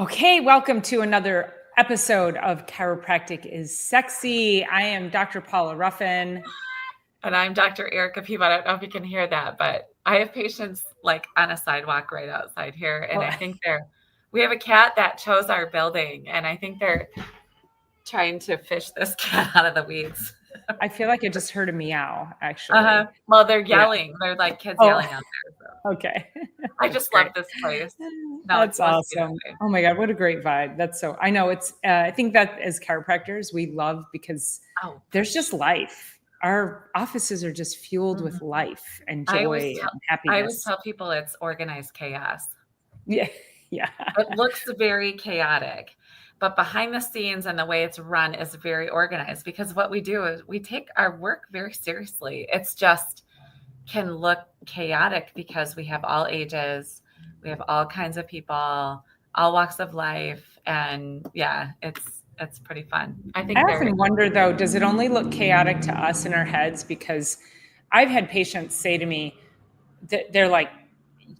Okay, welcome to another episode of Chiropractic is Sexy. I am Dr. Paula Ruffin. And I'm Dr. Erica Peabody. I don't know if you can hear that, but I have patients like on a sidewalk right outside here. And I think we have a cat that chose our building, and I think they're trying to fish this cat out of the weeds. I feel like I just heard a meow, actually. Well, they're yelling. They're like kids yelling out there. So. Okay. I just love this place. No, That's awesome. Oh my God, what a great vibe. That's so, I know it's, I think that as chiropractors, we love because there's just life. Our offices are just fueled with life and joy and happiness. I always tell people it's organized chaos. Yeah. It looks very chaotic, but behind the scenes and the way it's run is very organized, because what we do is we take our work very seriously. It's just can look chaotic because we have all ages, we have all kinds of people, all walks of life, and yeah, it's pretty fun. I often wonder, though, does it only look chaotic to us in our heads? Because I've had patients say to me that they're like,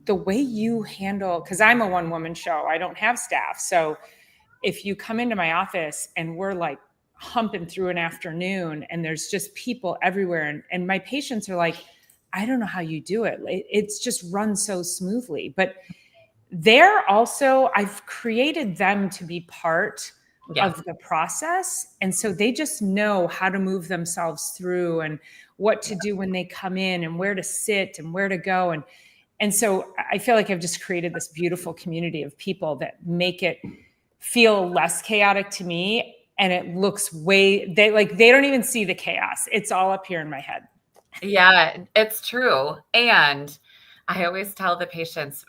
the way you handle, because I'm a one-woman show, I don't have staff. So if you come into my office and we're like humping through an afternoon and there's just people everywhere, and my patients are like, I don't know how you do it. It's just run so smoothly. But they're also, I've created them to be part of the process. And so they just know how to move themselves through and what to do when they come in and where to sit and where to go. And so I feel like I've just created this beautiful community of people that make it feel less chaotic to me. And it looks they don't even see the chaos. It's all up here in my head. Yeah, it's true. And I always tell the patients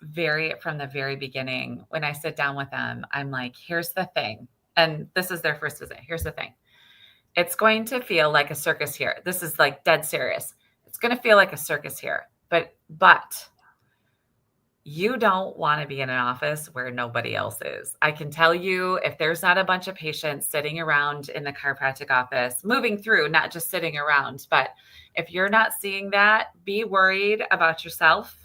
from the very beginning, when I sit down with them, I'm like, here's the thing. And this is their first visit. Here's the thing. It's going to feel like a circus here. This is like dead serious. It's going to feel like a circus here, but you don't want to be in an office where nobody else is. I can tell you, if there's not a bunch of patients sitting around in the chiropractic office, moving through, not just sitting around, but if you're not seeing that, be worried about yourself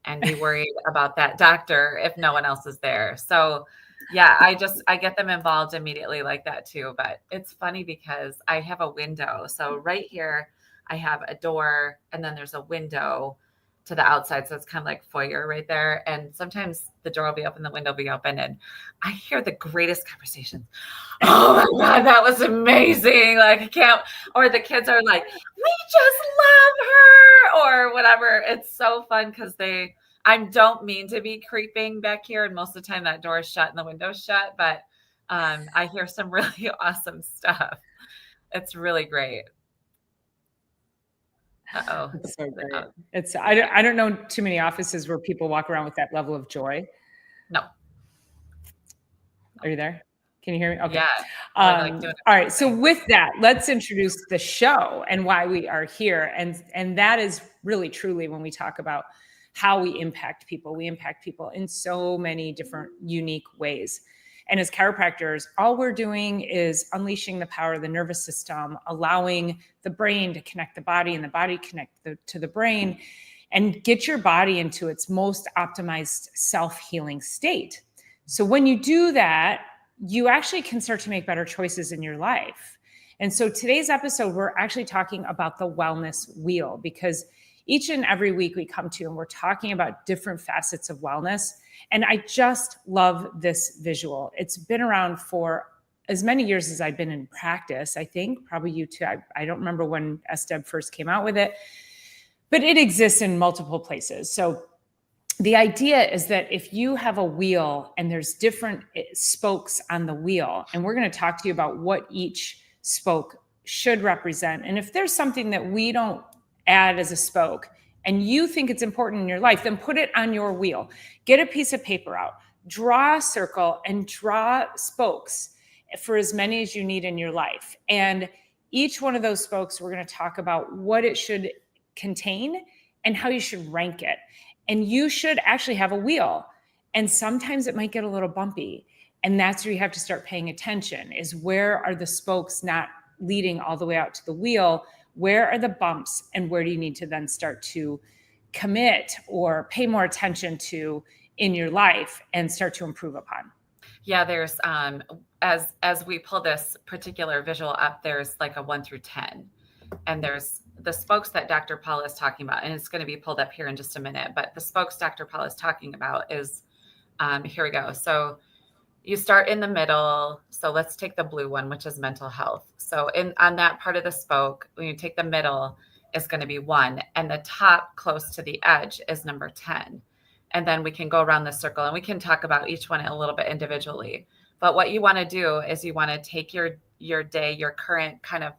and be worried about that doctor if no one else is there. So yeah, I get them involved immediately like that too. But it's funny because I have a window. So right here, I have a door, and then there's a window to the outside. So it's kind of like foyer right there. And sometimes the door will be open, the window will be open, and I hear the greatest conversations. Oh my God, that was amazing. Like I can't, or the kids are like, we just love her or whatever. It's so fun because I don't mean to be creeping back here. And most of the time that door is shut and the window's shut, but I hear some really awesome stuff. It's really great. Uh-oh. It's so great. I don't know too many offices where people walk around with that level of joy. No. Are you there? Can you hear me? Okay. Yeah. All right. So with that, let's introduce the show and why we are here. And that is really truly when we talk about how we impact people. We impact people in so many different unique ways. And as chiropractors, all we're doing is unleashing the power of the nervous system, allowing the brain to connect the body and the body connect to the brain, and get your body into its most optimized self-healing state. So when you do that, you actually can start to make better choices in your life. And so today's episode, we're actually talking about the wellness wheel, because each and every week we come to and we're talking about different facets of wellness. And I just love this visual. It's been around for as many years as I've been in practice. I think probably you too. I don't remember when SDEB first came out with it, but it exists in multiple places. So the idea is that if you have a wheel and there's different spokes on the wheel, and we're going to talk to you about what each spoke should represent. And if there's something that we don't add as a spoke and you think it's important in your life, then put it on your wheel. Get a piece of paper out, draw a circle, and draw spokes for as many as you need in your life. And each one of those spokes, we're going to talk about what it should contain and how you should rank it. And you should actually have a wheel. And sometimes it might get a little bumpy. And that's where you have to start paying attention, is where are the spokes not leading all the way out to the wheel? Where are the bumps, and where do you need to then start to commit or pay more attention to in your life and start to improve upon? Yeah, there's as we pull this particular visual up, there's like a 1 through 10. And there's the spokes that Dr. Paula is talking about, and it's going to be pulled up here in just a minute. But the spokes Dr. Paula is talking about is here we go. So you start in the middle. So let's take the blue one, which is mental health. So on that part of the spoke, when you take the middle, it's going to be 1, and the top close to the edge is number 10. And then we can go around the circle and we can talk about each one a little bit individually. But what you want to do is you want to take your day, your current kind of,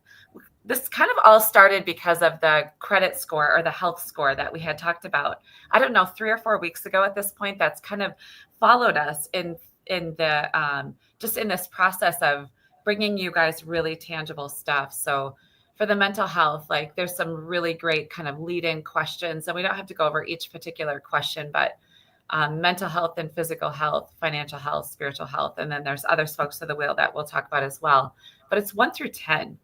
this kind of all started because of the credit score or the health score that we had talked about, I don't know, 3 or 4 weeks ago at this point. That's kind of followed us in the just in this process of bringing you guys really tangible stuff. So for the mental health, like there's some really great kind of lead-in questions, and we don't have to go over each particular question, but mental health and physical health, financial health, spiritual health, and then there's other spokes of the wheel that we'll talk about as well. But it's 1 through 10.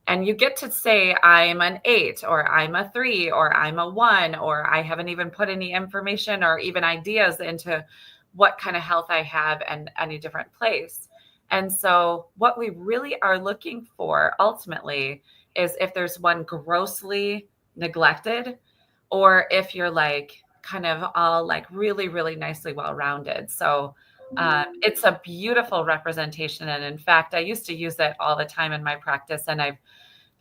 And you get to say, I'm an 8, or I'm a 3, or I'm a 1, or I haven't even put any information or even ideas into what kind of health I have and any different place. And so what we really are looking for ultimately is if there's one grossly neglected, or if you're like kind of all like really, really nicely well-rounded. So it's a beautiful representation. And in fact, I used to use it all the time in my practice, and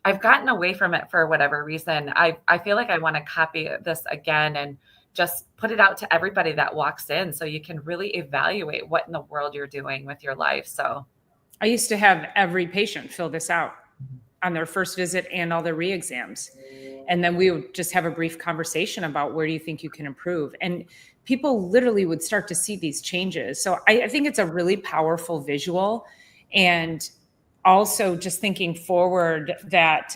I've gotten away from it for whatever reason. I feel like I want to copy this again and just put it out to everybody that walks in, so you can really evaluate what in the world you're doing with your life. So I used to have every patient fill this out on their first visit and all their re-exams. And then we would just have a brief conversation about where do you think you can improve? And people literally would start to see these changes. So I think it's a really powerful visual. And also just thinking forward that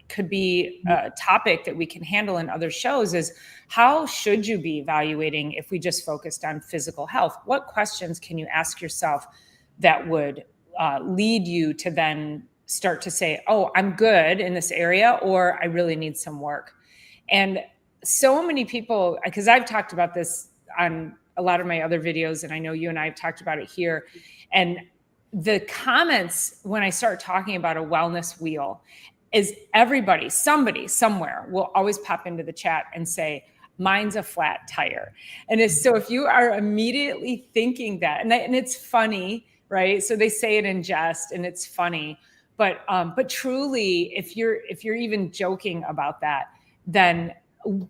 could be a topic that we can handle in other shows is how should you be evaluating if we just focused on physical health? What questions can you ask yourself that would lead you to then start to say, oh, I'm good in this area, or I really need some work? And so many people, because I've talked about this on a lot of my other videos, and I know you and I have talked about it here, and the comments when I start talking about a wellness wheel is everybody, somebody, somewhere will always pop into the chat and say, mine's a flat tire. And so if you are immediately thinking that, and it's funny, right? So they say it in jest and it's funny, but truly, if you're even joking about that, then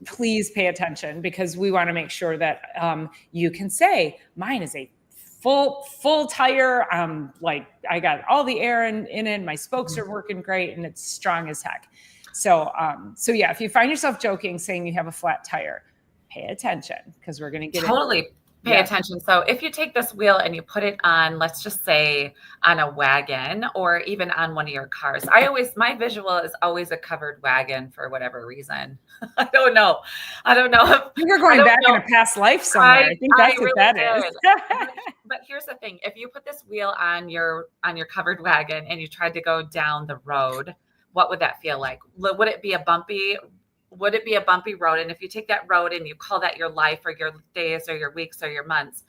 please pay attention, because we want to make sure that you can say, mine is a full tire. Like I got all the air in it. My spokes are working great and it's strong as heck. So yeah, if you find yourself joking, saying you have a flat tire, pay attention, because we're going to get totally pay attention. So if you take this wheel and you put it on, let's just say on a wagon or even on one of your cars. My visual is always a covered wagon for whatever reason. I don't know. If you're going back in a past life somewhere. I think that's what that is. But here's the thing. If you put this wheel on your covered wagon and you tried to go down the road, what would that feel like? Would it be a bumpy road? And if you take that road and you call that your life or your days or your weeks or your months,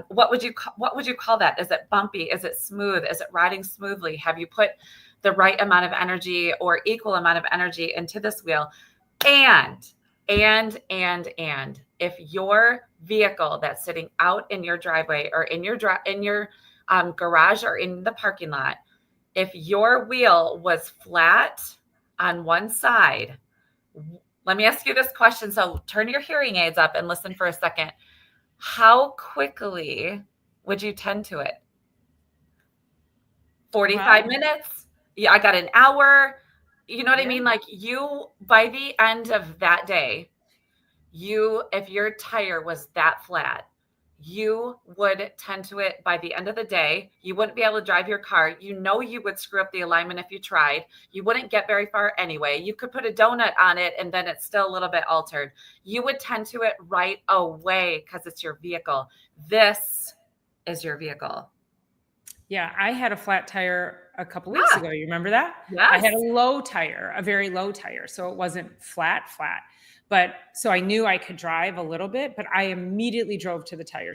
what would you call that? Is it bumpy? Is it smooth? Is it riding smoothly? Have you put the right amount of energy or equal amount of energy into this wheel? And if your vehicle that's sitting out in your driveway or in your garage or in the parking lot, if your wheel was flat on one side, let me ask you this question. So turn your hearing aids up and listen for a second. How quickly would you tend to it? 45 minutes? Yeah, I got an hour. You know what I mean? Like by the end of that day, if your tire was that flat, you would tend to it by the end of the day. You wouldn't be able to drive your car. You would screw up the alignment if you tried. You wouldn't get very far anyway. You could put a donut on it and then it's still a little bit altered. You would tend to it right away because it's your vehicle. This is your vehicle. Yeah, I had a flat tire a couple weeks ago. You remember that? Yes. I had a very low tire. So it wasn't flat. But so I knew I could drive a little bit, but I immediately drove to the tire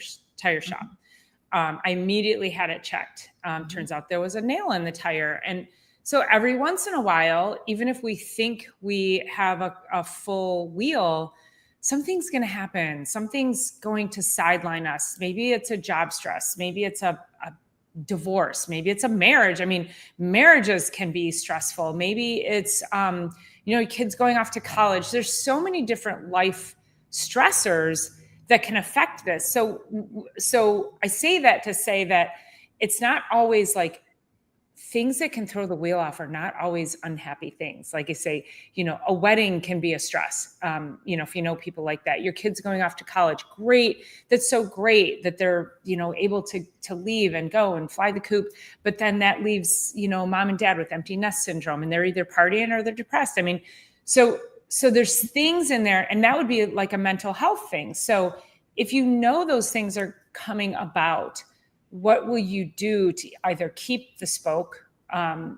shop. I immediately had it checked. Turns out there was a nail in the tire. And so every once in a while, even if we think we have a full wheel, something's going to happen. Something's going to sideline us. Maybe it's a job stress. Maybe it's a divorce. Maybe it's a marriage. I mean, marriages can be stressful. Maybe it's, kids going off to college. There's so many different life stressors that can affect this. So I say that to say that it's not always like things that can throw the wheel off are not always unhappy things. Like I say, a wedding can be a stress. If you know people like that, your kids going off to college, great. That's so great that they're, able to leave and go and fly the coop. But then that leaves, mom and dad with empty nest syndrome, and they're either partying or they're depressed. I mean, so there's things in there, and that would be like a mental health thing. So if you know those things are coming about, what will you do to either keep the spoke at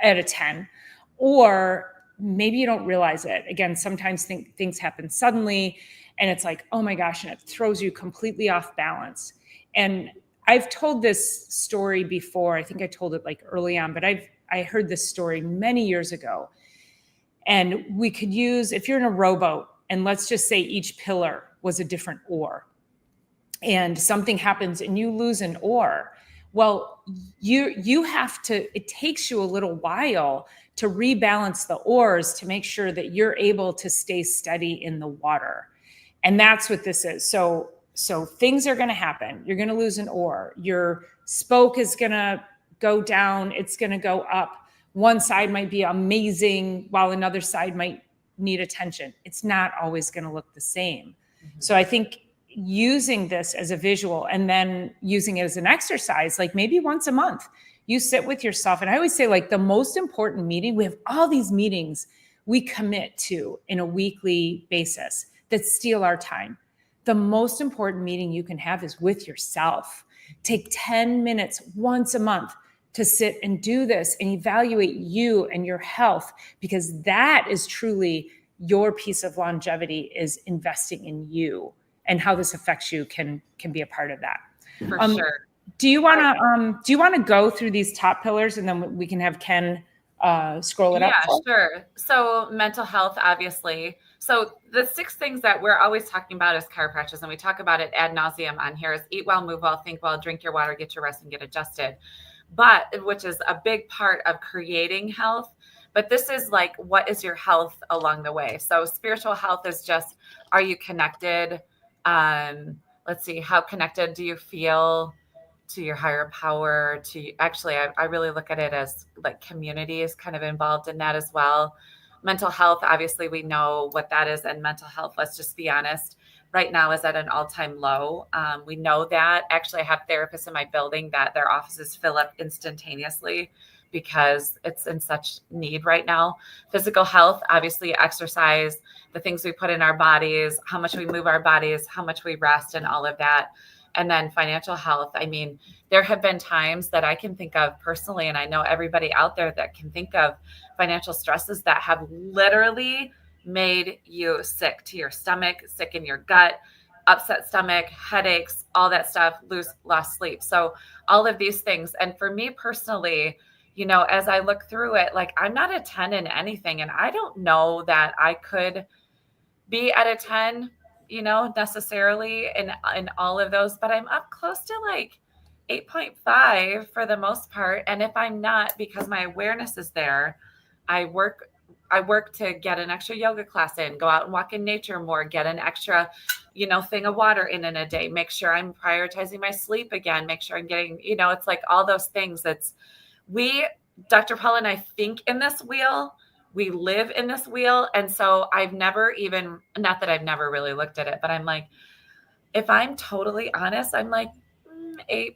a 10, or maybe you don't realize it? Again, sometimes things happen suddenly and it's like, oh my gosh, and it throws you completely off balance. And I've told this story before. I think I told it like early on, but I heard this story many years ago. And we could use, if you're in a rowboat and let's just say each pillar was a different oar, and something happens and you lose an oar, well, you have to, it takes you a little while to rebalance the oars to make sure that you're able to stay steady in the water. And that's what this is. So things are going to happen. You're going to lose an oar. Your spoke is going to go down. It's going to go up. One side might be amazing while another side might need attention. It's not always going to look the same. Mm-hmm. So I think using this as a visual and then using it as an exercise, like maybe once a month, you sit with yourself. And I always say, like, the most important meeting, we have all these meetings we commit to in a weekly basis that steal our time. The most important meeting you can have is with yourself. Take 10 minutes once a month to sit and do this and evaluate you and your health, because that is truly your piece of longevity, is investing in you. And how this affects you can be a part of that. For sure. Do you want to go through these top pillars, and then we can have Ken scroll it up? Yeah, sure. So mental health, obviously. So the 6 things that we're always talking about as chiropractors, and we talk about it ad nauseum on here, is eat well, move well, think well, drink your water, get your rest, and get adjusted. But which is a big part of creating health. But this is like, what is your health along the way? So spiritual health is just, are you connected? Let's see, how connected do you feel to your higher power? I really look at it as like community is kind of involved in that as well. Mental health, obviously we know what that is. And mental health, let's just be honest, right now is at an all-time low. We know that. Actually, I have therapists in my building that their offices fill up instantaneously because it's in such need right now. Physical health, obviously exercise, the things we put in our bodies, how much we move our bodies, how much we rest, and all of that. And then financial health. I mean, there have been times that I can think of personally, and I know everybody out there that can think of financial stresses that have literally made you sick to your stomach, sick in your gut, upset stomach, headaches, all that stuff, lost sleep. So all of these things. And for me personally, as I look through it, like, I'm not a 10 in anything. And I don't know that I could be at a 10, necessarily in all of those, but I'm up close to like 8.5 for the most part. And if I'm not, because my awareness is there, I work to get an extra yoga class in, go out and walk in nature more, get an extra, thing of water in a day, make sure I'm prioritizing my sleep again, make sure I'm getting, it's like all those things. Dr. Paula and I think in this wheel, we live in this wheel. And so I've never even, not that I've never really looked at it, but I'm like, if I'm totally honest, I'm like 8.5,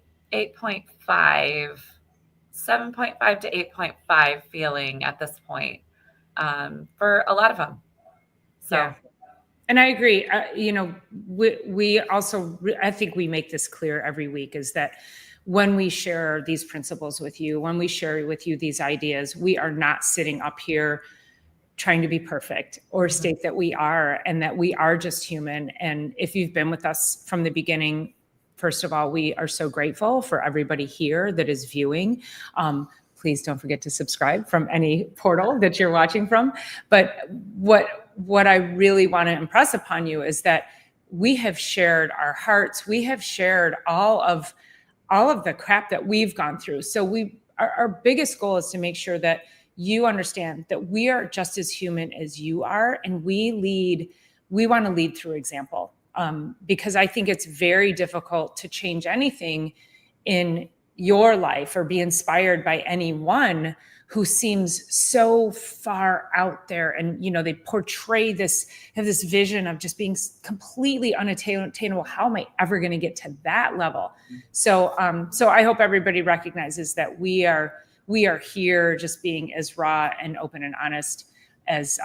7.5 to 8.5 feeling at this point for a lot of them. So. Yeah. And I agree. We also, I think we make this clear every week, is that when we share these principles with you, when we share with you these ideas, we are not sitting up here trying to be perfect or state that we are, and that we are just human. And if you've been with us from the beginning, first of all, we are so grateful for everybody here that is viewing. Please don't forget to subscribe from any portal that you're watching from. But what I really want to impress upon you is that we have shared our hearts. We have shared all of the crap that we've gone through. So our biggest goal is to make sure that you understand that we are just as human as you are, and we want to lead through example, because I think it's very difficult to change anything in your life or be inspired by anyone who seems so far out there. And, they portray have this vision of just being completely unattainable. How am I ever going to get to that level? So I hope everybody recognizes that we are here just being as raw and open and honest as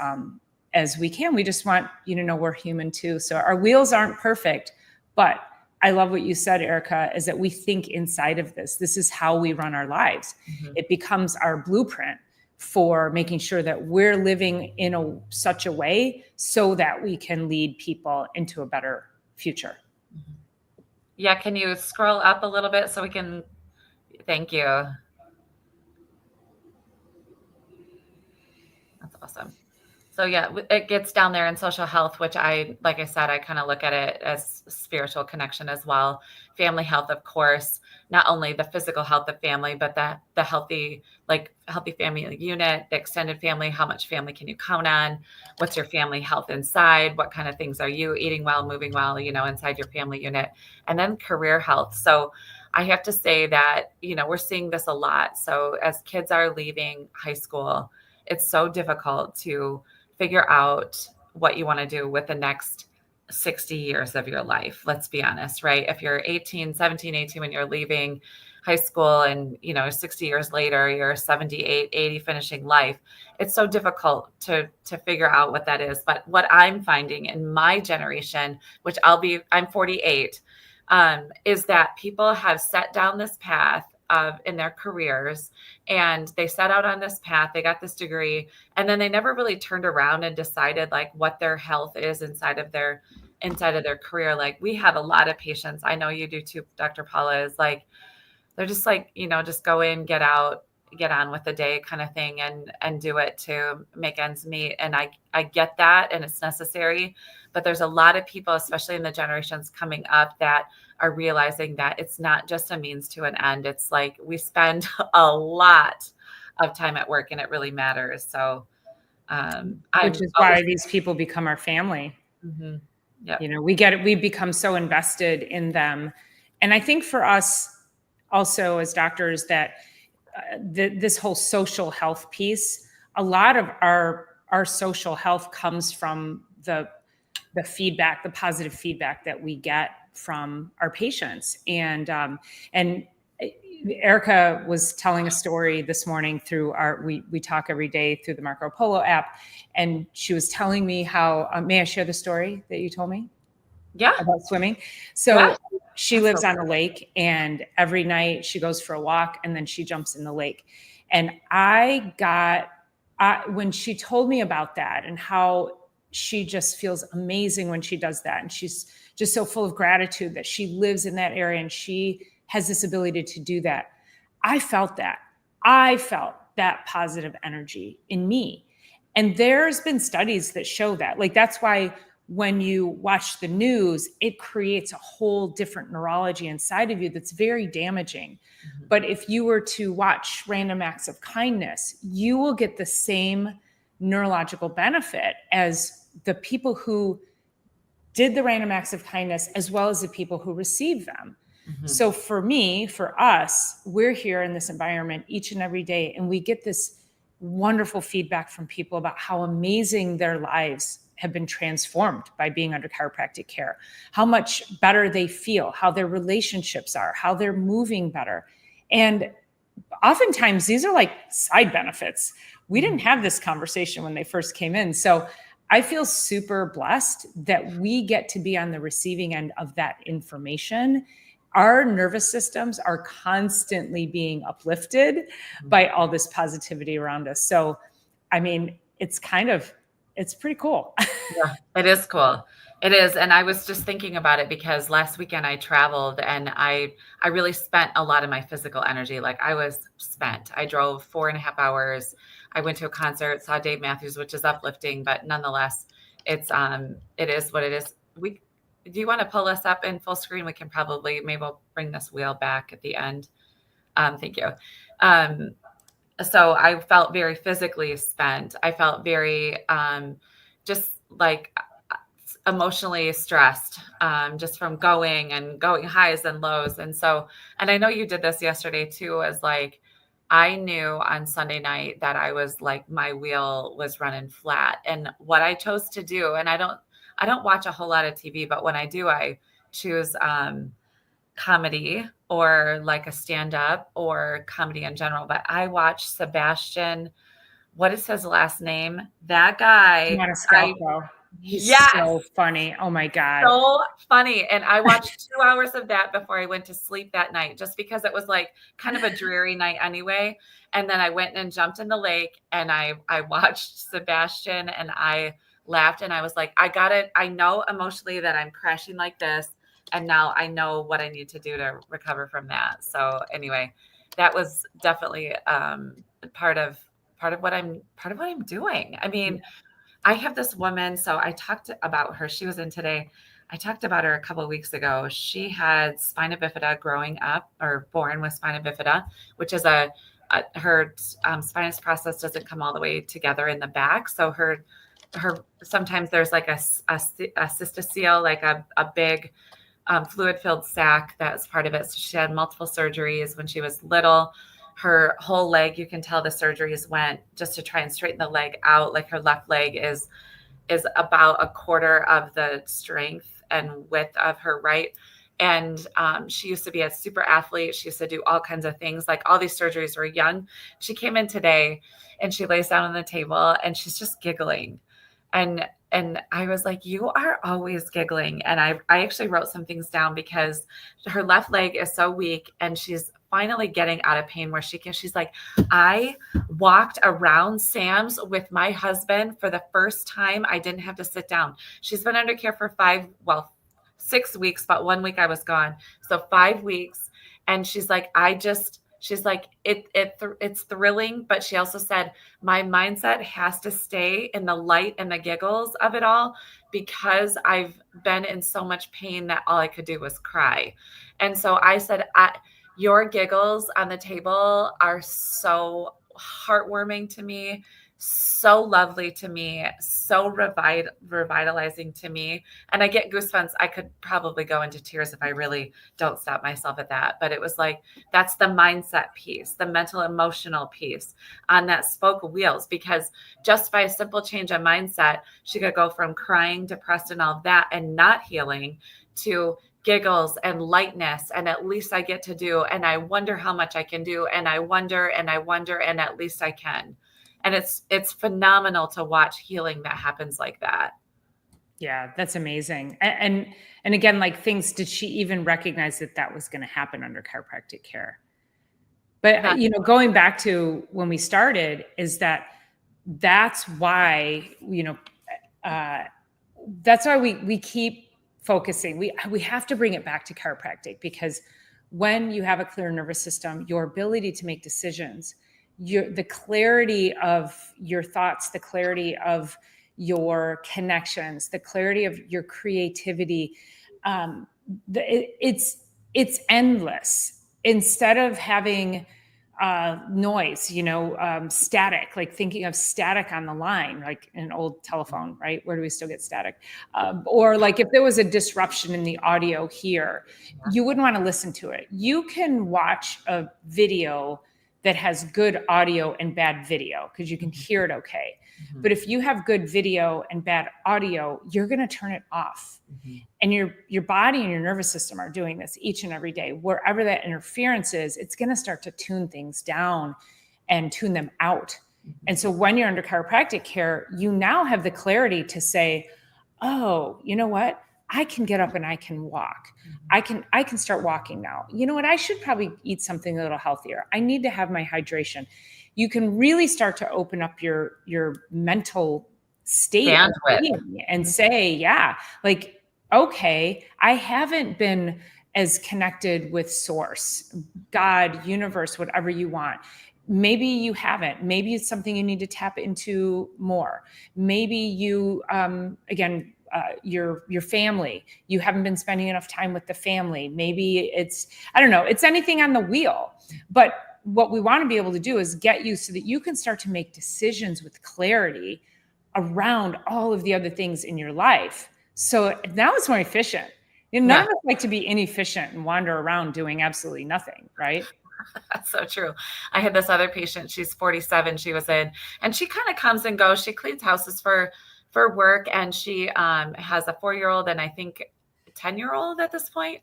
we can. We just want you to know we're human too. So our wheels aren't perfect, but I love what you said, Erica, is that we think inside of this. This is how we run our lives. Mm-hmm. It becomes our blueprint for making sure that we're living in such a way so that we can lead people into a better future. Yeah. Can you scroll up a little bit so we can, thank you. That's awesome. So yeah, it gets down there in social health, which like I said, I kind of look at it as spiritual connection as well. Family health, of course, not only the physical health of family, but the healthy family unit, the extended family. How much family can you count on? What's your family health inside? What kind of things are you eating well, moving well, inside your family unit? And then career health. So I have to say that, we're seeing this a lot. So as kids are leaving high school, it's so difficult to figure out what you want to do with the next 60 years of your life. Let's be honest, right? If you're 17, 18 when you're leaving high school and, 60 years later, you're 78, 80 finishing life, it's so difficult to figure out what that is. But what I'm finding in my generation, which I'm 48, is that people have set down this path in their careers, and they set out on this path, they got this degree, and then they never really turned around and decided like what their health is inside of their career. Like we have a lot of patients, I know you do too, Dr. Paula, is like, they're just like, just go in, get out, get on with the day kind of thing, and do it to make ends meet. And I get that, and it's necessary, but there's a lot of people, especially in the generations coming up, that are realizing that it's not just a means to an end. It's like we spend a lot of time at work, and it really matters. So, which is why these people become our family. Mm-hmm. Yep. We get it. We become so invested in them. And I think for us also as doctors that this whole social health piece, a lot of our social health comes from the feedback, the positive feedback that we get from our patients. And Erica was telling a story this morning through we talk every day through the Marco Polo app. And she was telling me how, may I share the story that you told me? Yeah. About swimming. So yeah. She lives on a lake, and every night she goes for a walk and then she jumps in the lake. And when she told me about that and how she just feels amazing when she does that, and she's just so full of gratitude that she lives in that area and she has this ability to do that. I felt that positive energy in me. And there's been studies that show that. Like, that's why when you watch the news, it creates a whole different neurology inside of you that's very damaging. Mm-hmm. But if you were to watch random acts of kindness, you will get the same neurological benefit as the people who did the random acts of kindness, as well as the people who received them. Mm-hmm. So for us, we're here in this environment each and every day, and we get this wonderful feedback from people about how amazing their lives have been transformed by being under chiropractic care, how much better they feel, how their relationships are, how they're moving better. And oftentimes these are like side benefits. We didn't have this conversation when they first came in. So I feel super blessed that we get to be on the receiving end of that information. Our nervous systems are constantly being uplifted by all this positivity around us. So, I mean, it's pretty cool. Yeah, it is cool. It is. And I was just thinking about it because last weekend I traveled and I really spent a lot of my physical energy. Like I was spent. I drove 4.5 hours. I went to a concert, saw Dave Matthews, which is uplifting, but nonetheless, it is what it is. Do you want to pull us up in full screen? We can probably, maybe we'll bring this wheel back at the end. Thank you. So I felt very physically spent. I felt very just like emotionally stressed, just from going highs and lows. And I know you did this yesterday too, as like, I knew on Sunday night that I was like, my wheel was running flat. And what I chose to do, and I don't watch a whole lot of TV, but when I do, I choose comedy or like a stand-up or comedy in general. But I watched Sebastian, what is his last name? That guy. Maniscalco. He's so funny. Oh my God. So funny. And I watched 2 hours of that before I went to sleep that night, just because it was like kind of a dreary night anyway. And then I went and jumped in the lake and I watched Sebastian and I laughed and I was like, I got it. I know emotionally that I'm crashing like this. And now I know what I need to do to recover from that. So anyway, that was definitely part of what I'm doing. I mean, I have this woman, so I talked about her. She was in today. I talked about her a couple of weeks ago. She had spina bifida growing up, or born with spina bifida, which is her spinous process doesn't come all the way together in the back. So her sometimes there's like a cystocele, like a big fluid-filled sac that's part of it. So she had multiple surgeries when she was little. Her whole leg, you can tell the surgeries went just to try and straighten the leg out. Like her left leg is about a quarter of the strength and width of her right. And she used to be a super athlete. She used to do all kinds of things. Like all these surgeries were young. She came in today and she lays down on the table and she's just giggling. And I was like, you are always giggling. And I actually wrote some things down because her left leg is so weak and she's finally getting out of pain where she's like, I walked around Sam's with my husband for the first time. I didn't have to sit down. She's been under care for 6 weeks, but 1 week I was gone. So 5 weeks. And she's like, she's like, it's thrilling. But she also said, my mindset has to stay in the light and the giggles of it all, because I've been in so much pain that all I could do was cry. And so I said, your giggles on the table are so heartwarming to me, so lovely to me, so revitalizing to me. And I get goosebumps. I could probably go into tears if I really don't stop myself at that. But it was like, that's the mindset piece, the mental, emotional piece on that spoke wheels, because just by a simple change of mindset, she could go from crying, depressed, and all of that and not healing to giggles and lightness. And at least I get to do, and I wonder how much I can do. And I wonder, and at least I can. And it's phenomenal to watch healing that happens like that. Yeah, that's amazing. And again, like things, did she even recognize that was going to happen under chiropractic care? But, going back to when we started, is that's why, that's why we keep focusing. We have to bring it back to chiropractic, because when you have a clear nervous system, your ability to make decisions, the clarity of your thoughts, the clarity of your connections, the clarity of your creativity, it's endless. Instead of having noise, static, like thinking of static on the line, like an old telephone, right? Where do we still get static? Or like if there was a disruption in the audio here, you wouldn't want to listen to it. You can watch a video that has good audio and bad video because you can hear it okay. Mm-hmm. But if you have good video and bad audio, you're going to turn it off. Mm-hmm. And your body and your nervous system are doing this each and every day. Wherever that interference is, it's going to start to tune things down and tune them out. Mm-hmm. And so when you're under chiropractic care, you now have the clarity to say, oh, you know what? I can get up and I can walk. I can start walking now. You know what? I should probably eat something a little healthier. I need to have my hydration. You can really start to open up your mental state of Bandwidth. being and say, yeah, like, okay, I haven't been as connected with source, God, universe, whatever you want. Maybe you haven't. Maybe it's something you need to tap into more. Maybe you, again, your family, you haven't been spending enough time with the family. Maybe it's, I don't know, it's anything on the wheel. But what we want to be able to do is get you so that you can start to make decisions with clarity around all of the other things in your life. So now it's more efficient. None of us like to be inefficient and wander around doing absolutely nothing, right? That's so true. I had this other patient, she's 47, she was in, and she kind of comes and goes. She cleans houses for work, and she has a 4-year-old and I think 10-year-old at this point.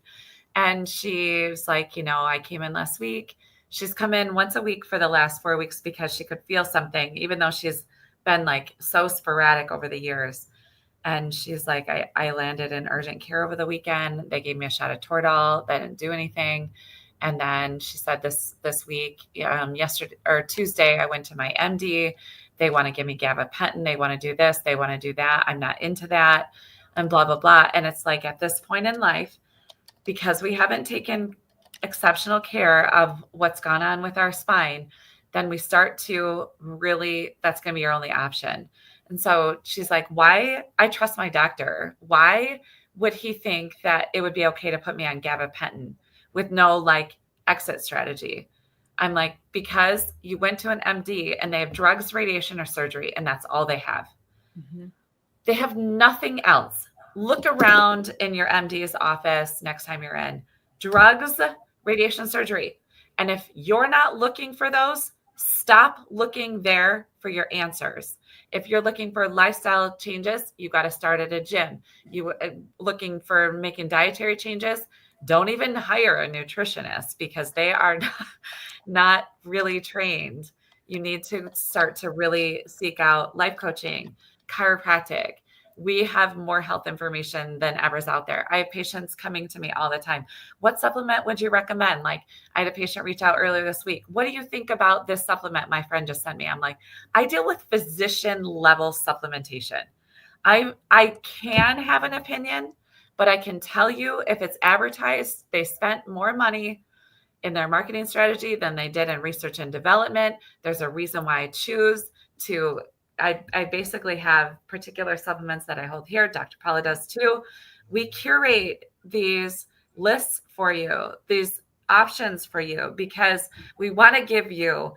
And she's like, I came in last week. She's come in once a week for the last 4 weeks because she could feel something, even though she's been like so sporadic over the years. And she's like, I landed in urgent care over the weekend. They gave me a shot of Toradol. That didn't do anything. And then she said this week, yesterday or Tuesday, I went to my MD. They want to give me gabapentin. They want to do this. They want to do that. I'm not into that, and blah, blah, blah. And it's like at this point in life, because we haven't taken exceptional care of what's gone on with our spine, then we start to really, that's going to be your only option. And so she's like, why? I trust my doctor. Why would he think that it would be okay to put me on gabapentin with no like exit strategy? I'm like, because you went to an MD and they have drugs, radiation, or surgery, and that's all they have. Mm-hmm. They have nothing else. Look around in your MD's office next time you're in. Drugs, radiation, surgery. And if you're not looking for those, stop looking there for your answers. If you're looking for lifestyle changes, you got to start at a gym. You looking for making dietary changes, don't even hire a nutritionist because they are not really trained. You need to start to really seek out life coaching, chiropractic. We have more health information than ever's out there. I have patients coming to me all the time. What supplement would you recommend? Like, I had a patient reach out earlier this week. What do you think about this supplement my friend just sent me? I'm like, I deal with physician level supplementation. I can have an opinion, but I can tell you if it's advertised, they spent more money in their marketing strategy than they did in research and development. There's a reason why I choose to. I basically have particular supplements that I hold here. Dr. Paula does too. We curate these lists for you, these options for you, because we want to give you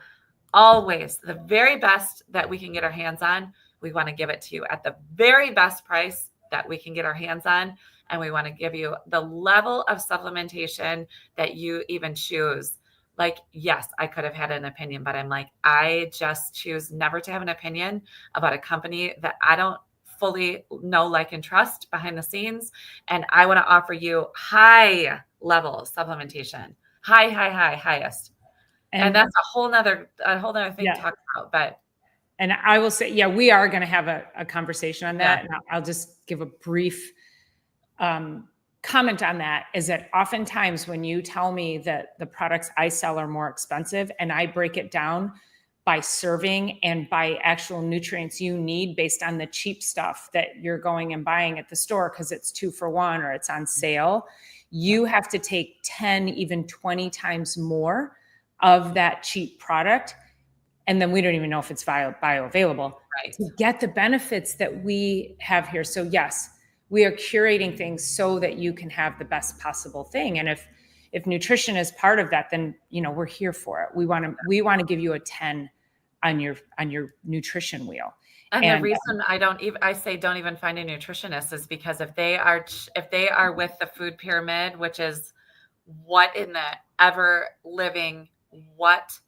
always the very best that we can get our hands on. We want to give it to you at the very best price that we can get our hands on. And we want to give you the level of supplementation that you even choose. Like, yes, I could have had an opinion, but I'm like, I just choose never to have an opinion about a company that I don't fully know, like, and trust behind the scenes. And I want to offer you high level supplementation, highest. And that's a whole nother thing to talk about. But and I will say, yeah, we are going to have a conversation on that. Yeah. And I'll just give a brief comment on that, is that oftentimes when you tell me that the products I sell are more expensive and I break it down by serving and by actual nutrients you need based on the cheap stuff that you're going and buying at the store because it's 2 for 1 or it's on sale, you have to take 10, even 20 times more of that cheap product. And then we don't even know if it's bioavailable, right, to get the benefits that we have here. So yes, we are curating things so that you can have the best possible thing. And if nutrition is part of that, then we're here for it. We want to give you a 10 on your nutrition wheel. And the reason I say don't even find a nutritionist is because if they are with the food pyramid, which is what in the ever living, what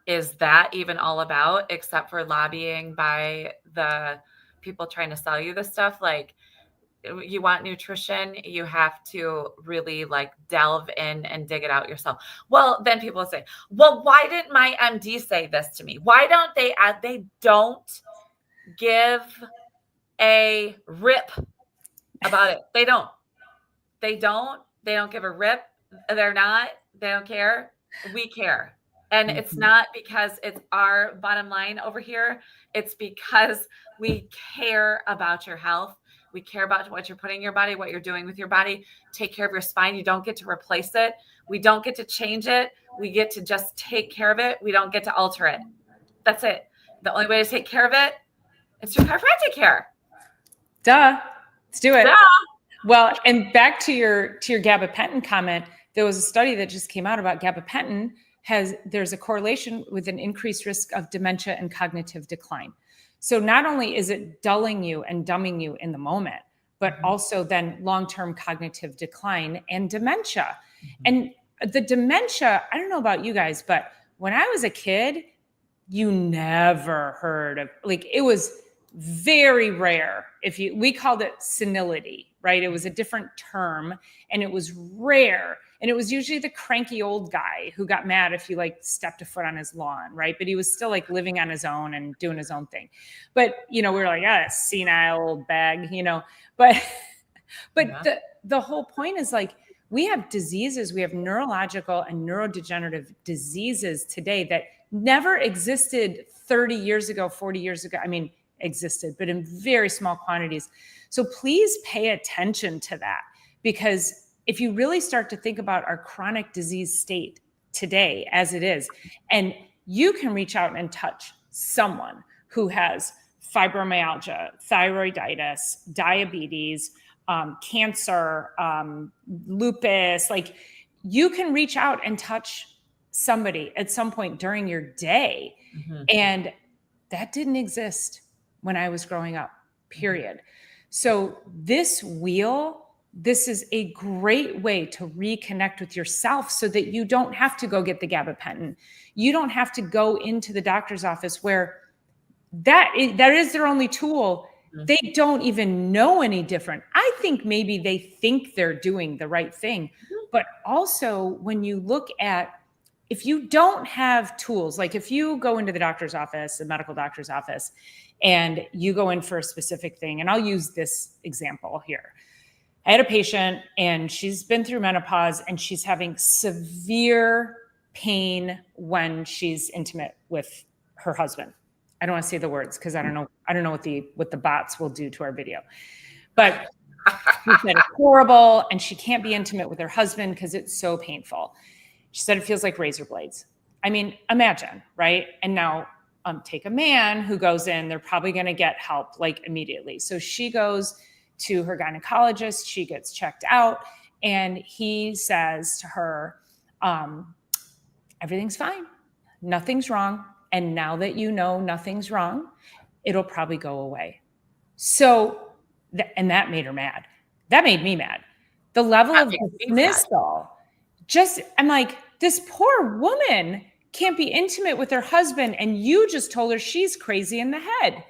is that even all about, except for lobbying by the people trying to sell you this stuff? Like, you want nutrition, you have to really like delve in and dig it out yourself. Well, then people say, well, why didn't my MD say this to me? Why don't they don't give a rip about it. They don't give a rip. They don't care. We care. And it's not because it's our bottom line over here. It's because we care about your health. We care about what you're putting in your body, what you're doing with your body. Take care of your spine. You don't get to replace it. We don't get to change it. We get to just take care of it. We don't get to alter it. That's it. The only way to take care of it is through chiropractic care. Duh. Let's do it. Duh. Well, and back to your gabapentin comment, there was a study that just came out about gabapentin there's a correlation with an increased risk of dementia and cognitive decline. So not only is it dulling you and dumbing you in the moment, but also then long-term cognitive decline and dementia. And the dementia, I don't know about you guys, but when I was a kid, you never heard of, like, it was very rare. We called it senility, right? It was a different term and it was rare. And it was usually the cranky old guy who got mad if you like stepped a foot on his lawn, right? But he was still like living on his own and doing his own thing. But, we were like, senile old bag, but the whole point is like, we have diseases, we have neurological and neurodegenerative diseases today that never existed 30 years ago, 40 years ago. I mean, existed, but in very small quantities. So please pay attention to that, because if you really start to think about our chronic disease state today as it is, and you can reach out and touch someone who has fibromyalgia, thyroiditis, diabetes, cancer, lupus, like you can reach out and touch somebody at some point during your day. And that didn't exist when I was growing up, period. So this is a great way to reconnect with yourself so that you don't have to go get the gabapentin. You don't have to go into the doctor's office where that is their only tool. They don't even know any different. I think maybe they think they're doing the right thing. But also when you look at, if you don't have tools, like if you go into the doctor's office, the medical doctor's office, and you go in for a specific thing, and I'll use this example here. I had a patient and she's been through menopause and she's having severe pain when she's intimate with her husband. I don't want to say the words because I don't know what the bots will do to our video. But she said it's horrible and she can't be intimate with her husband because it's so painful. She said it feels like razor blades. I mean, imagine, right? And now take a man who goes in, they're probably going to get help like immediately. So she goes to her gynecologist, she gets checked out, and he says to her, everything's fine, nothing's wrong. And now that you know nothing's wrong, it'll probably go away. So, and that made her mad. That made me mad. The level of dismissal, I'm like, this poor woman can't be intimate with her husband, and you just told her she's crazy in the head.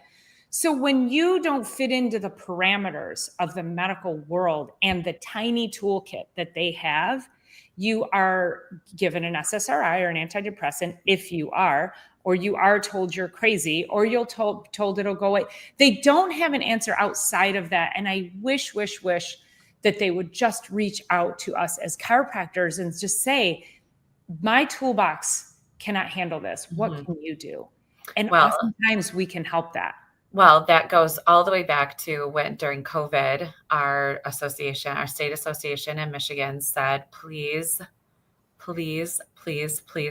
So when you don't fit into the parameters of the medical world and the tiny toolkit that they have, you are given an SSRI or an antidepressant if you are, or you are told you're crazy, or you'll told it'll go away. They don't have an answer outside of that. And I wish that they would just reach out to us as chiropractors and just say, my toolbox cannot handle this. What can you do? And oftentimes we can help that. Well, that goes all the way back to when during COVID, our state association in Michigan said, please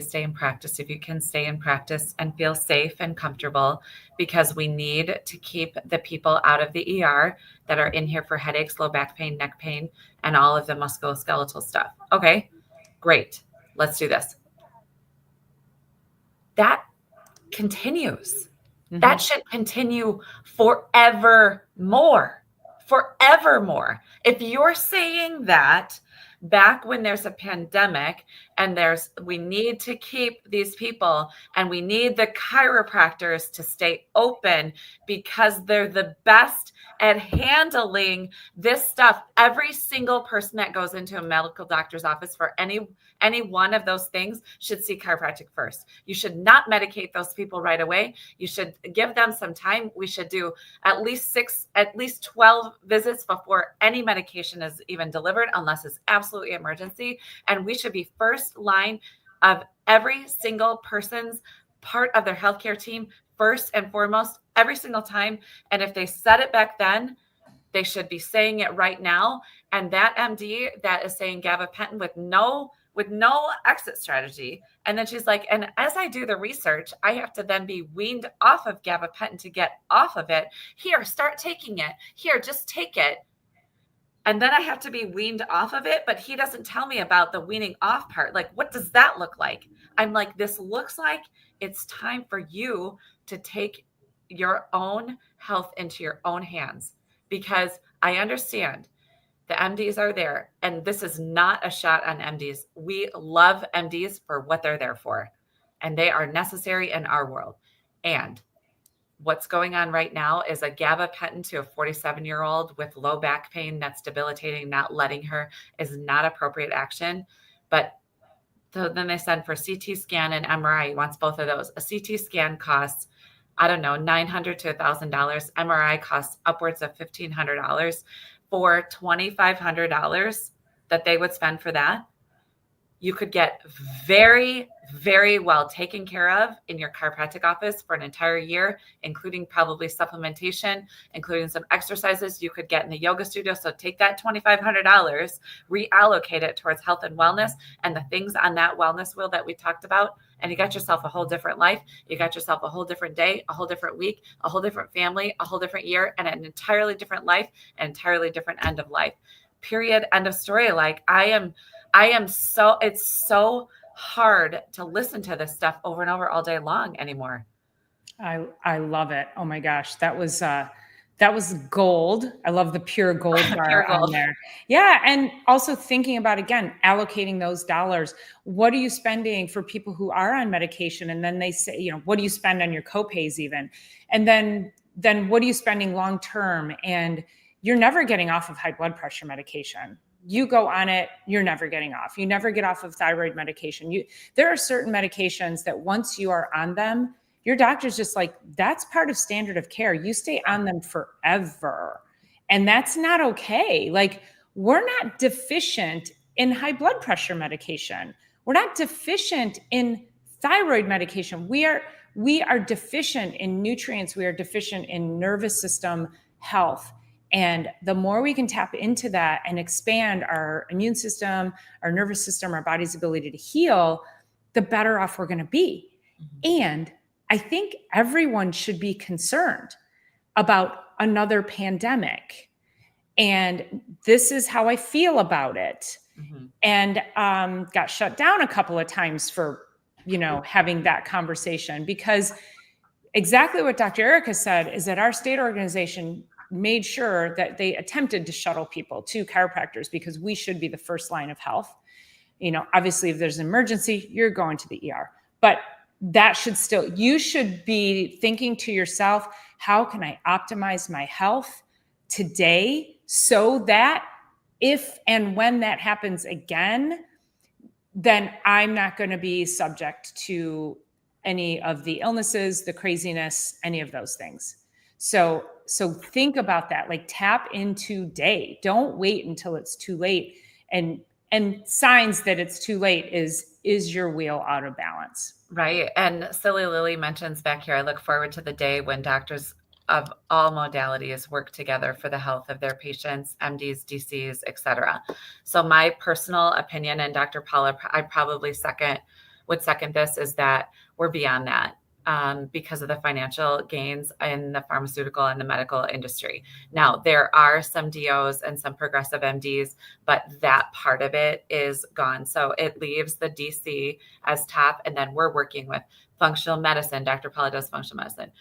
stay in practice if you can stay in practice and feel safe and comfortable, because we need to keep the people out of the ER that are in here for headaches, low back pain, neck pain, and all of the musculoskeletal stuff. Okay, great. Let's do this. That continues. That should continue forevermore. If you're saying that back when there's a pandemic and we need to keep these people and we need the chiropractors to stay open because they're the best at handling this stuff. Every single person that goes into a medical doctor's office for any one of those things should see chiropractic first. You should not medicate those people right away. You should give them some time. We should do at least 12 visits before any medication is even delivered, unless it's absolutely emergency. And we should be first line of every single person's part of their healthcare team first and foremost every single time. And if they said it back then, they should be saying it right now. And that MD that is saying gabapentin with no exit strategy. And then she's like, and as I do the research, I have to then be weaned off of gabapentin to get off of it. Here, start taking it. Here, just take it. And then I have to be weaned off of it. But he doesn't tell me about the weaning off part. Like, what does that look like? I'm like, this looks like it's time for you to take your own health into your own hands, because I understand the MDs are there. And this is not a shot on MDs. We love MDs for what they're there for. And they are necessary in our world. And what's going on right now is a gabapentin to a 47-year-old with low back pain that's debilitating, not letting her, is not appropriate action. But so then they send for CT scan and MRI. He wants both of those. A CT scan costs, I don't know, $900 to $1,000. MRI costs upwards of $1,500. For $2,500 that they would spend for that, you could get very, very well taken care of in your chiropractic office for an entire year, including probably supplementation, including some exercises you could get in the yoga studio. So take that $2,500, reallocate it towards health and wellness and the things on that wellness wheel that we talked about. And you got yourself a whole different life. You got yourself a whole different day, a whole different week, a whole different family, a whole different year, and an entirely different life, an entirely different end of life. Period. End of story. Like it's so hard to listen to this stuff over and over all day long anymore. I love it. Oh my gosh. That was gold. I love the pure gold bar Pure gold. on there. Yeah. And also thinking about, again, allocating those dollars. What are you spending for people who are on medication? And then they say, what do you spend on your copays even? And then what are you spending long-term? And you're never getting off of high blood pressure medication. You go on it, you're never getting off. You never get off of thyroid medication. There are certain medications that once you are on them, your doctor's just like, that's part of standard of care. You stay on them forever. And that's not okay. Like, we're not deficient in high blood pressure medication. We're not deficient in thyroid medication. We are deficient in nutrients. We are deficient in nervous system health. And the more we can tap into that and expand our immune system, our nervous system, our body's ability to heal, the better off we're going to be. Mm-hmm. And I think everyone should be concerned about another pandemic. And this is how I feel about it. Mm-hmm. And got shut down a couple of times for, having that conversation, because exactly what Dr. Erica said is that our state organization made sure that they attempted to shuttle people to chiropractors, because we should be the first line of health. Obviously, if there's an emergency, you're going to the ER. But you should be thinking to yourself, how can I optimize my health today so that if and when that happens again, then I'm not going to be subject to any of the illnesses, the craziness, any of those things. So think about that, like tap in today. Don't wait until it's too late. And signs that it's too late is your wheel out of balance. Right. And Silly Lily mentions back here, I look forward to the day when doctors of all modalities work together for the health of their patients, MDs, DCs, et cetera. So my personal opinion, and Dr. Paula, I probably would second this, is that we're beyond that. Because of the financial gains in the pharmaceutical and the medical industry. Now, there are some DOs and some progressive MDs, but that part of it is gone. So it leaves the DC as top, and then we're working with functional medicine. Dr. Paula does functional medicine.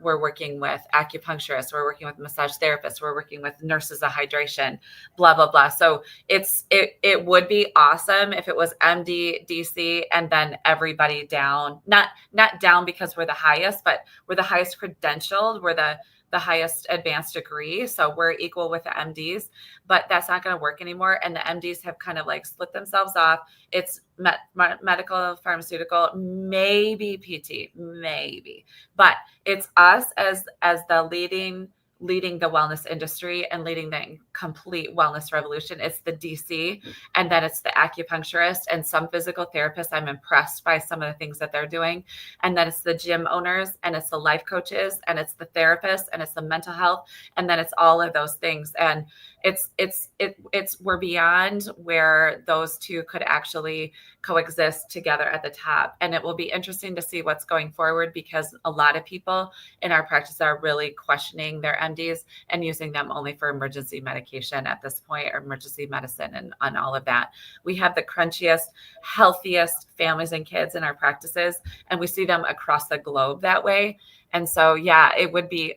We're working with acupuncturists, we're working with massage therapists, we're working with nurses of hydration, blah, blah, blah. So it would be awesome if it was MD, DC, and then everybody down, not down because we're the highest, but we're the highest credentialed, we're the highest advanced degree. So we're equal with the MDs, but that's not going to work anymore. And the MDs have kind of like split themselves off. It's medical, pharmaceutical, maybe PT, maybe, but it's us as the leading leading the wellness industry and leading the complete wellness revolution. It's the DC, and then it's the acupuncturist and some physical therapists. I'm impressed by some of the things that they're doing. And then it's the gym owners, and it's the life coaches, and it's the therapists, and it's the mental health. And then it's all of those things. And we're beyond where those two could actually coexist together at the top. And it will be interesting to see what's going forward, because a lot of people in our practice are really questioning their MDs and using them only for emergency medication at this point, or emergency medicine and all of that. We have the crunchiest, healthiest families and kids in our practices, and we see them across the globe that way. And so, yeah, it would be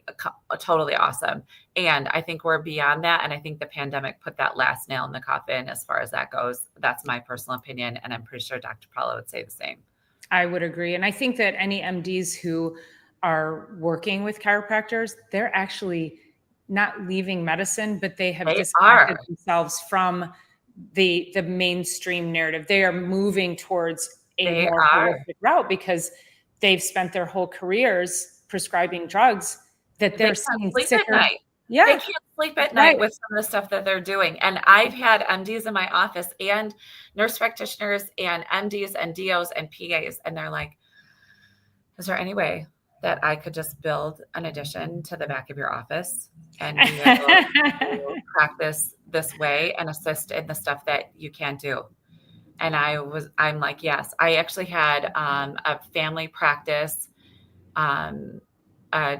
totally awesome. And I think we're beyond that. And I think the pandemic put that last nail in the coffin as far as that goes. That's my personal opinion. And I'm pretty sure Dr. Paula would say the same. I would agree. And I think that any MDs who are working with chiropractors, they're actually not leaving medicine, but they have disconnected themselves from the mainstream narrative. They are moving towards a more holistic route, because they've spent their whole careers prescribing drugs that they're seeing sicker. At night. Yeah. They can't sleep at night with some of the stuff that they're doing. And I've had MDs in my office and nurse practitioners and MDs and DOs and PAs. And they're like, is there any way that I could just build an addition to the back of your office and be able to practice this way and assist in the stuff that you can't do? And I'm like, yes. I actually had a family practice.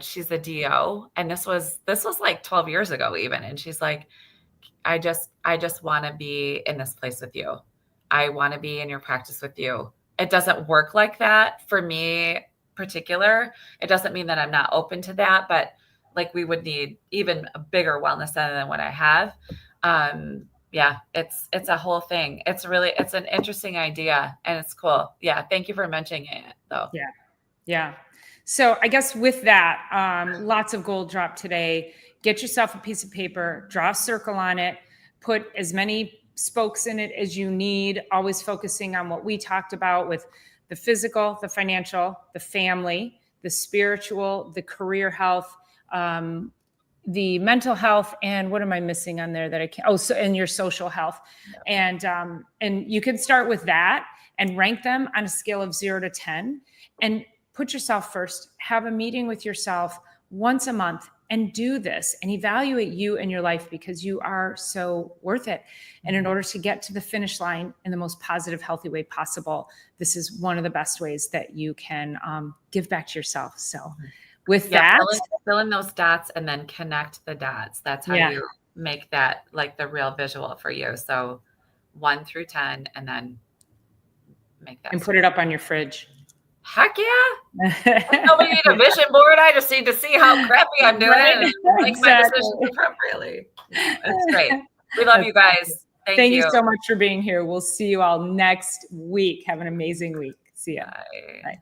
She's a DO, and this was like 12 years ago even. And she's like, I just want to be in this place with you. I want to be in your practice with you. It doesn't work like that for me particular. It doesn't mean that I'm not open to that, but like we would need even a bigger wellness center than what I have. Yeah, it's a whole thing. It's an interesting idea, and it's cool. Yeah. Thank you for mentioning it though. Yeah. Yeah. So I guess with that, lots of gold drop today. Get yourself a piece of paper, draw a circle on it, put as many spokes in it as you need, always focusing on what we talked about with the physical, the financial, the family, the spiritual, the career health, the mental health, and what am I missing on there that I can't? Oh, so and your social health, and you can start with that and rank them on a scale of 0 to 10, and put yourself first. Have a meeting with yourself once a month and do this and evaluate you and your life, because you are so worth it. And in order to get to the finish line in the most positive, healthy way possible, this is one of the best ways that you can give back to yourself. So with that, fill in those dots and then connect the dots. That's how you make that like the real visual for you. So 1 through 10, and then make that. And put it up on your fridge. Heck yeah. Nobody need a vision board. I just need to see how crappy I'm doing and make my decisions appropriately. It's great. We love you guys. Thank you so much for being here. We'll see you all next week. Have an amazing week. See ya. Bye. Bye.